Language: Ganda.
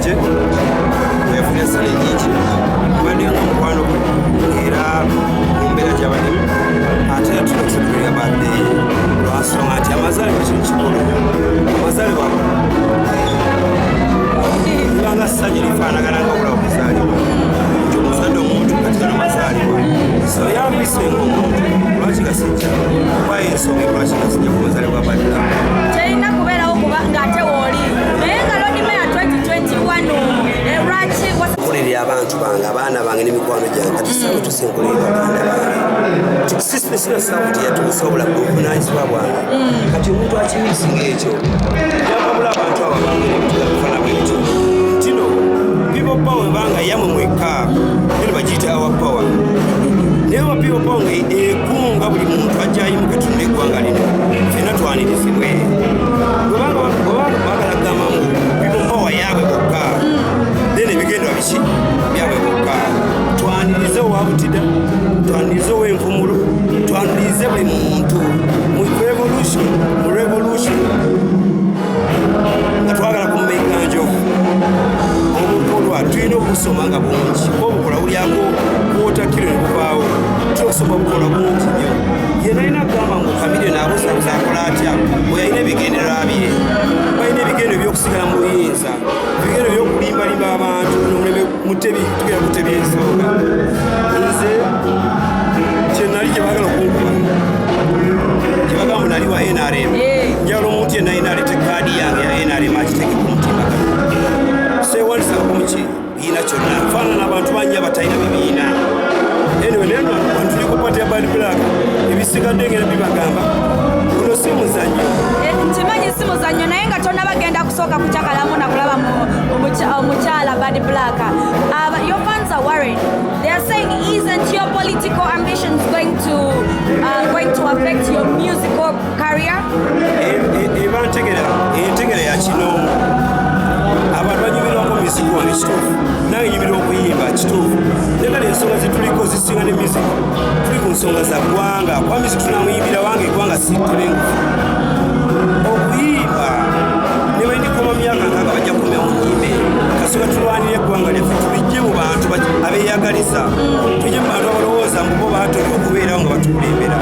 DJ yafunye sale nyingi bandi ngomukwano era mumbera gy'abalimu ate tunakusekerera birthday lwasonga ati amazalibwa kintu kikulu amazalibwa ibanga ssanyu lifaanagana nga bulawo kuzaalibwa nti omuzadde omuntu katigana mazaalibwa so yambise ng'omuntu lwaki gasijja kwayo ensonga lwaki gasijja ku mazaalibwa badda terina kubeerawo kuba ng'ate wooli naye nga lodimeya 2021 lwaki nkulirira abantu bange abaana bange n'emikwano gyange kati saawe tusinkulira baganda bange sisina saawe teyatuusa obulamu bw'obuvunanyizibwa bwange kati omuntu akimisinga ekyo yakabula abantu abo bange nebitugabifana bwekyo tino people power banga yamwe mweka eno bagiyita our power naye wa people power nga ekunga buli muntu ajjayimuka tunula eggwanga lino fena twanirizibwe obanga bagala kugamba ngu people power yaabwe bokka then ebigendwa biki byabwe bokka twanirize owabutida twanirize ow'envumulo twanirize buli muntu mu revolution nga twagala kumumeka njovu obukolwa tulina okusoma nga bungi obukola bulyako bwotakiro ne buvaawo tuokusoma bukola bungi nnyo yena alina kugamba ngu kamire naabuzabuza akola atya bwe yalina ebigendererwa bye balina ebigendero by'okusigala mu buyinza ebigendero by'okulimbalimba abantu nomuleme mutebi tugera kutebi ensonga nze kyenali gye baagala okunkuba gye bagamba nali wa NRM njagala omuntu yenna yina alete kaadi yange ya NRM agiteke ku mutimbagano seewanisako muki biina kyonna nfaanana n'abantu bannya batalina bibiina anyway naye bantu liko pati ya Bad Black ebisigadde ngera bibagamba guno si muzannyo nkimanyi si muzannyo naye nga tonna bagenda kusooka kukyakalamu nakulaba omukyala Bad Black. Your fans are worried. They are saying, isn't your political ambitions going to affect your musical career? entegera ya kino abantu banyumirwako miziki wange kituufu nange nyumirwa okuyimba kituufu negala ensonga zituliko zisinga ne miziki tuli ku nsonga za ggwanga kwa miziki tunamuyimbira wange eggwanga sitebengufu okuyimba ne balindikoma myaka nkaaga bajja kumya mu nnyimbe kasooka tulwanira eggwanga lyaffe tulijje mu bantu abeeyagaliza tujje mu bantu abalowooza mbubo baatoli okubeerawo nga batukulembera